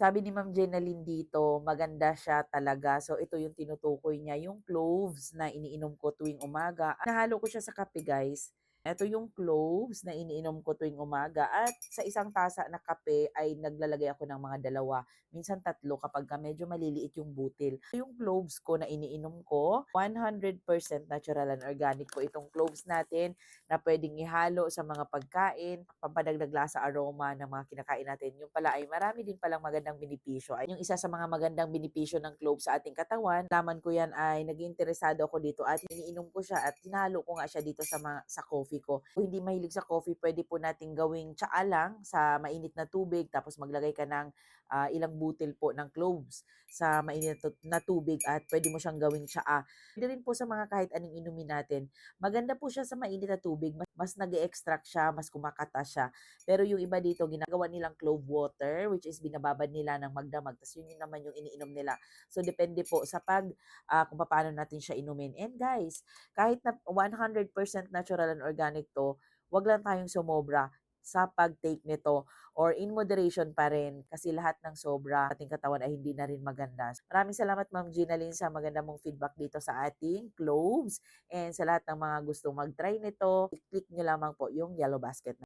Sabi ni Ma'am Jenaline dito, maganda siya talaga. So ito yung tinutukoy niya, yung cloves na iniinom ko tuwing umaga. Nahalo ko siya sa kape, guys. Ito yung cloves na iniinom ko tuwing umaga at sa isang tasa na kape ay naglalagay ako ng mga dalawa, minsan tatlo kapag medyo maliliit yung butil. Yung cloves ko na iniinom ko, 100% natural and organic po itong cloves natin na pwedeng ihalo sa mga pagkain, pampadagdag lasa aroma ng mga kinakain natin. Yung pala ay marami din palang magandang benepisyo. Ay yung isa sa mga magandang benepisyo ng cloves sa ating katawan, laman ko yan ay naging interesado ako dito at iniinom ko siya at hinalo ko nga siya dito sa coffee ko. Kung hindi mahilig sa coffee, pwede po nating gawing tsaa lang sa mainit na tubig tapos maglagay ka ng ilang butil po ng cloves sa mainit na tubig at pwede mo siyang gawing tsaa. Pwede rin po sa mga kahit anong inumin natin. Maganda po siya sa mainit na tubig, mas nag-e-extract siya, mas kumakata siya. Pero yung iba dito, ginagawa nilang clove water, which is binababad nila ng magdamag, tapos yun naman yung iniinom nila. So, depende po sa kung paano natin siya inumin. And guys, kahit na 100% natural and organic to, wag lang tayong sumobra sa pag-take nito or in moderation pa rin kasi lahat ng sobra ating katawan ay hindi na rin maganda. Maraming salamat Ma'am Ginaline sa maganda mong feedback dito sa ating cloves and sa lahat ng mga gustong mag-try nito, i-click nyo lamang po yung yellow basket.